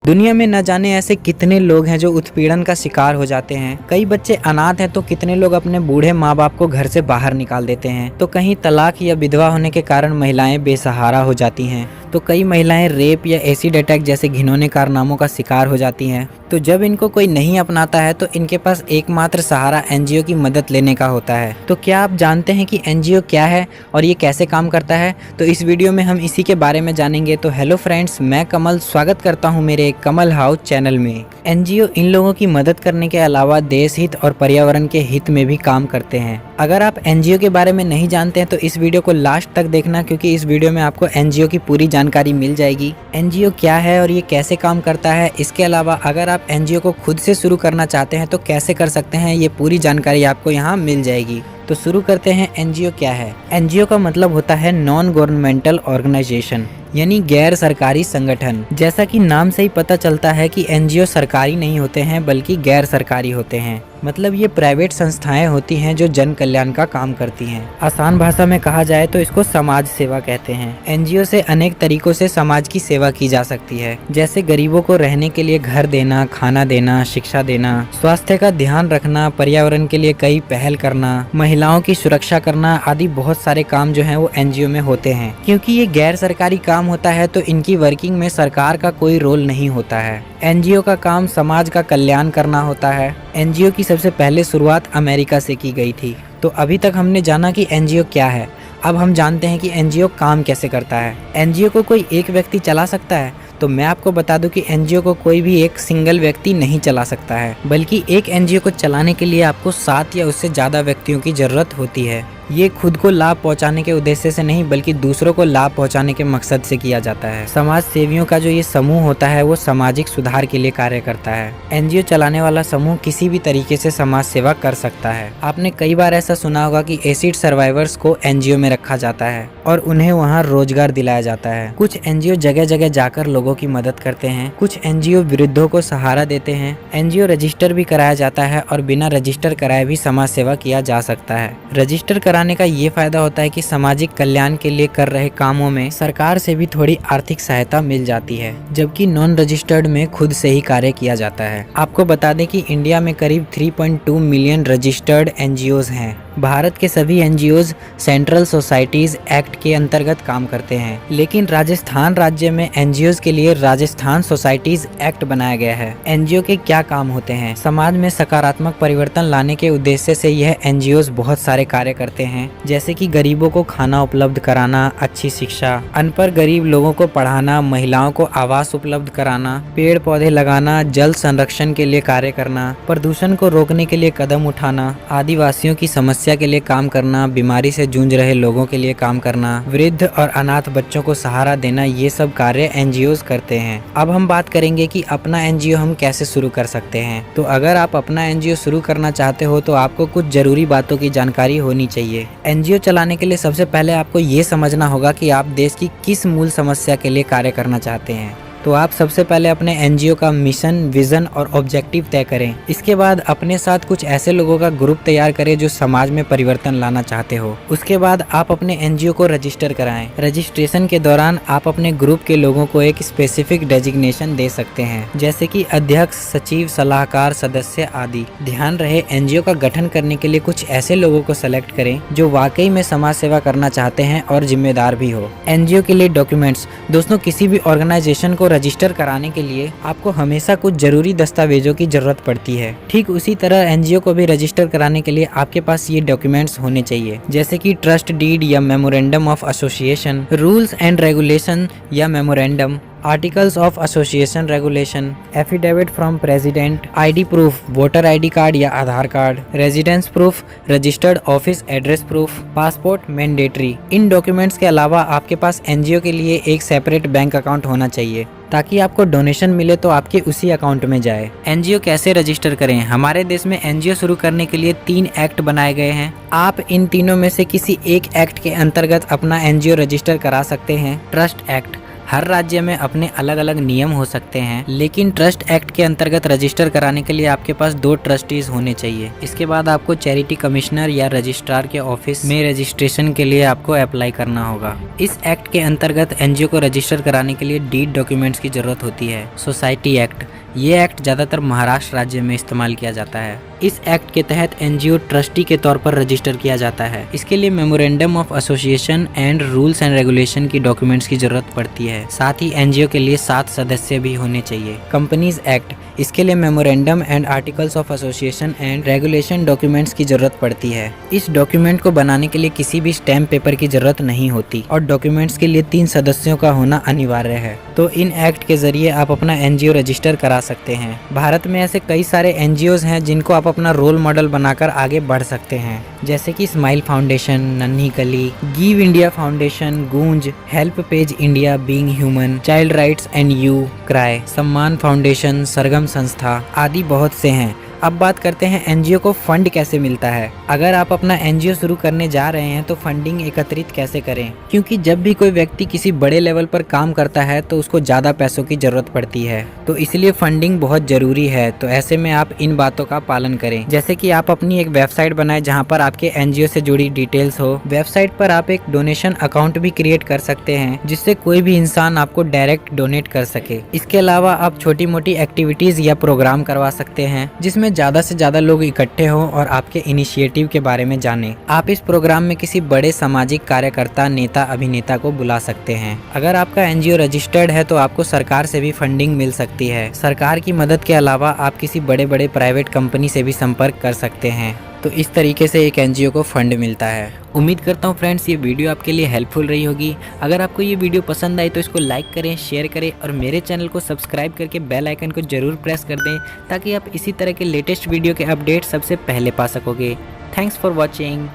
दुनिया में न जाने ऐसे कितने लोग हैं जो उत्पीड़न का शिकार हो जाते हैं। कई बच्चे अनाथ हैं तो कितने लोग अपने बूढ़े माँ बाप को घर से बाहर निकाल देते हैं, तो कहीं तलाक या विधवा होने के कारण महिलाएं बेसहारा हो जाती हैं, तो कई महिलाएं रेप या एसिड अटैक जैसे घिनौने कारनामों का शिकार हो जाती हैं। तो जब इनको कोई नहीं अपनाता है तो इनके पास एकमात्र सहारा एनजीओ की मदद लेने का होता है। तो क्या आप जानते हैं कि एनजीओ क्या है और ये कैसे काम करता है? तो इस वीडियो में हम इसी के बारे में जानेंगे। तो हेलो फ्रेंड्स, मैं कमल स्वागत करता हूँ मेरे कमल हाउस चैनल में। एनजीओ इन लोगों की मदद करने के अलावा देश हित और पर्यावरण के हित में भी काम करते हैं। अगर आप एनजीओ के बारे में नहीं जानते हैं तो इस वीडियो को लास्ट तक देखना, क्योंकि इस वीडियो में आपको एनजीओ की पूरी जानकारी मिल जाएगी। एनजीओ क्या है और ये कैसे काम करता है, इसके अलावा अगर आप एनजीओ को खुद से शुरू करना चाहते हैं तो कैसे कर सकते हैं, ये पूरी जानकारी आपको यहाँ मिल जाएगी। तो शुरू करते हैं। एनजीओ क्या है? एनजीओ का मतलब होता है नॉन गवर्नमेंटल ऑर्गेनाइजेशन, यानी गैर सरकारी संगठन। जैसा कि नाम से ही पता चलता है कि एनजीओ सरकारी नहीं होते हैं बल्कि गैर सरकारी होते हैं। मतलब ये प्राइवेट संस्थाएं होती हैं जो जन कल्याण का काम करती हैं। आसान भाषा में कहा जाए तो इसको समाज सेवा कहते हैं। एनजीओ से अनेक तरीकों से समाज की सेवा की जा सकती है, जैसे गरीबों को रहने के लिए घर देना, खाना देना, शिक्षा देना, स्वास्थ्य का ध्यान रखना, पर्यावरण के लिए कई पहल करना, महिलाओं की सुरक्षा करना आदि बहुत सारे काम जो हैं वो एनजीओ में होते हैं। क्योंकि ये गैर सरकारी काम होता है तो इनकी वर्किंग में सरकार का कोई रोल नहीं होता है। एनजीओ का काम समाज का कल्याण करना होता है। एनजीओ की सबसे पहले शुरुआत अमेरिका से की गई थी। तो अभी तक हमने जाना कि एनजीओ क्या है। अब हम जानते हैं कि एनजीओ काम कैसे करता है। एनजीओ को कोई एक व्यक्ति चला सकता है? तो मैं आपको बता दूं कि एनजीओ को कोई भी एक सिंगल व्यक्ति नहीं चला सकता है, बल्कि एक एनजीओ को चलाने के लिए आपको 7 या उससे ज़्यादा व्यक्तियों की ज़रूरत होती है। ये खुद को लाभ पहुंचाने के उद्देश्य से नहीं बल्कि दूसरों को लाभ पहुंचाने के मकसद से किया जाता है। समाज सेवियों का जो ये समूह होता है वो सामाजिक सुधार के लिए कार्य करता है। एनजीओ चलाने वाला समूह किसी भी तरीके से समाज सेवा कर सकता है। आपने कई बार ऐसा सुना होगा कि एसिड सर्वाइवर्स को एनजीओ में रखा जाता है और उन्हें वहाँ रोजगार दिलाया जाता है। कुछ एनजीओ जगह जगह जाकर लोगों की मदद करते हैं। कुछ एनजीओ वृद्धों को सहारा देते हैं। एनजीओ रजिस्टर भी कराया जाता है और बिना रजिस्टर कराए भी समाज सेवा किया जा सकता है। रजिस्टर कराने का ये फायदा होता है कि सामाजिक कल्याण के लिए कर रहे कामों में सरकार से भी थोड़ी आर्थिक सहायता मिल जाती है, जबकि नॉन रजिस्टर्ड में खुद से ही कार्य किया जाता है। आपको बता दें कि इंडिया में करीब 3.2 मिलियन रजिस्टर्ड एनजीओज हैं। भारत के सभी एनजीओज सेंट्रल सोसाइटीज एक्ट के अंतर्गत काम करते हैं, लेकिन राजस्थान राज्य में एनजीओज के लिए राजस्थान सोसाइटीज एक्ट बनाया गया है। एनजीओ के क्या काम होते हैं? समाज में सकारात्मक परिवर्तन लाने के उद्देश्य से यह एनजीओज बहुत सारे कार्य करते हैं, जैसे कि गरीबों को खाना उपलब्ध कराना, अच्छी शिक्षा, अनपढ़ गरीब लोगों को पढ़ाना, महिलाओं को आवास उपलब्ध कराना, पेड़ पौधे लगाना, जल संरक्षण के लिए कार्य करना, प्रदूषण को रोकने के लिए कदम उठाना, आदिवासियों की समस्या के लिए काम करना, बीमारी से जूझ रहे लोगों के लिए काम करना, वृद्ध और अनाथ बच्चों को सहारा देना, ये सब कार्य एनजीओज करते हैं। अब हम बात करेंगे कि अपना एनजीओ हम कैसे शुरू कर सकते हैं। तो अगर आप अपना एनजीओ शुरू करना चाहते हो तो आपको कुछ जरूरी बातों की जानकारी होनी चाहिए। एनजीओ चलाने के लिए सबसे पहले आपको ये समझना होगा कि आप देश की किस मूल समस्या के लिए कार्य करना चाहते हैं। तो आप सबसे पहले अपने एनजीओ का मिशन, विजन और ऑब्जेक्टिव तय करें। इसके बाद अपने साथ कुछ ऐसे लोगों का ग्रुप तैयार करें जो समाज में परिवर्तन लाना चाहते हो। उसके बाद आप अपने एनजीओ को रजिस्टर कराएं। रजिस्ट्रेशन के दौरान आप अपने ग्रुप के लोगों को एक स्पेसिफिक डेजिग्नेशन दे सकते हैं, जैसे कि अध्यक्ष, सचिव, सलाहकार, सदस्य आदि। ध्यान रहे, एनजीओ का गठन करने के लिए कुछ ऐसे लोगों को सेलेक्ट करें जो वाकई में समाज सेवा करना चाहते हैं और जिम्मेदार भी हो। एनजीओ के लिए डॉक्यूमेंट्स। दोस्तों, किसी भी ऑर्गेनाइजेशन को रजिस्टर कराने के लिए आपको हमेशा कुछ जरूरी दस्तावेजों की जरूरत पड़ती है। ठीक उसी तरह एनजीओ को भी रजिस्टर कराने के लिए आपके पास ये डॉक्यूमेंट्स होने चाहिए, जैसे कि ट्रस्ट डीड या memorandum of association, rules and regulation या memorandum, articles of association regulation, affidavit from president, ID proof, voter ID card या Aadhaar card, residence proof, registered office address proof, passport mandatory. इन documents के अलावा आपके पास NGO के लिए एक सेपरेट बैंक अकाउंट होना चाहिए, ताकि आपको डोनेशन मिले तो आपके उसी अकाउंट में जाए। एनजीओ कैसे रजिस्टर करें? हमारे देश में एनजीओ शुरू करने के लिए 3 एक्ट बनाए गए हैं। आप इन तीनों में से किसी एक एक्ट के अंतर्गत अपना एनजीओ रजिस्टर करा सकते हैं। ट्रस्ट एक्ट हर राज्य में अपने अलग अलग नियम हो सकते हैं, लेकिन ट्रस्ट एक्ट के अंतर्गत रजिस्टर कराने के लिए आपके पास 2 ट्रस्टीज होने चाहिए। इसके बाद आपको चैरिटी कमिश्नर या रजिस्ट्रार के ऑफिस में रजिस्ट्रेशन के लिए आपको अप्लाई करना होगा। इस एक्ट के अंतर्गत एनजीओ को रजिस्टर कराने के लिए डीड डॉक्यूमेंट्स की जरूरत होती है। सोसाइटी एक्ट, ये एक्ट ज्यादातर महाराष्ट्र राज्य में इस्तेमाल किया जाता है। इस एक्ट के तहत एनजीओ ट्रस्टी के तौर पर रजिस्टर किया जाता है। इसके लिए memorandum of association and rules and regulation की डॉक्यूमेंट्स की जरूरत पड़ती है। साथ ही एनजीओ के लिए 7 सदस्य भी होने चाहिए। कंपनीज एक्ट, इसके लिए memorandum and articles of association and regulation documents की जरूरत पड़ती है। इस डॉक्यूमेंट को बनाने के लिए किसी भी स्टैम्प पेपर की जरूरत नहीं होती और डॉक्यूमेंट्स के लिए 3 सदस्यों का होना अनिवार्य है। तो इन एक्ट के जरिए आप अपना एनजीओ रजिस्टर करा सकते हैं। भारत में ऐसे कई सारे एनजीओ हैं जिनको आप अपना रोल मॉडल बनाकर आगे बढ़ सकते हैं, जैसे कि स्माइल फाउंडेशन, नन्ही कली, गिव इंडिया फाउंडेशन, गूंज, help page India, being human, child rights and you cry, सम्मान फाउंडेशन, सरगम संस्था आदि बहुत से हैं। अब बात करते हैं एनजीओ को फंड कैसे मिलता है। अगर आप अपना एनजीओ शुरू करने जा रहे हैं तो फंडिंग एकत्रित कैसे करें, क्योंकि जब भी कोई व्यक्ति किसी बड़े लेवल पर काम करता है तो उसको ज़्यादा पैसों की ज़रूरत पड़ती है, तो इसलिए फंडिंग बहुत ज़रूरी है। तो ऐसे में आप इन बातों का पालन करें, जैसे कि आप अपनी एक वेबसाइट बनाएं जहाँ पर आपके एनजीओ से जुड़ी डिटेल्स हो। वेबसाइट पर आप एक डोनेशन अकाउंट भी क्रिएट कर सकते हैं जिससे कोई भी इंसान आपको डायरेक्ट डोनेट कर सके। इसके अलावा आप छोटी मोटी एक्टिविटीज़ या प्रोग्राम करवा सकते हैं जिसमें ज़्यादा से ज़्यादा लोग इकट्ठे हों और आपके इनिशिएटिव के बारे में जानें। आप इस प्रोग्राम में किसी बड़े सामाजिक कार्यकर्ता, नेता, अभिनेता को बुला सकते हैं। अगर आपका एनजीओ रजिस्टर्ड है तो आपको सरकार से भी फंडिंग मिल सकती है। सरकार की मदद के अलावा आप किसी बड़े बड़े प्राइवेट कंपनी से भी संपर्क कर सकते हैं। तो इस तरीके से एक एनजीओ को फंड मिलता है। उम्मीद करता हूँ फ्रेंड्स ये वीडियो आपके लिए हेल्पफुल रही होगी। अगर आपको ये वीडियो पसंद आई तो इसको लाइक करें, शेयर करें और मेरे चैनल को सब्सक्राइब करके बेल आइकन को जरूर प्रेस कर दें ताकि आप इसी तरह के लेटेस्ट वीडियो के अपडेट सबसे पहले पा सकोगे। Thanks for watching.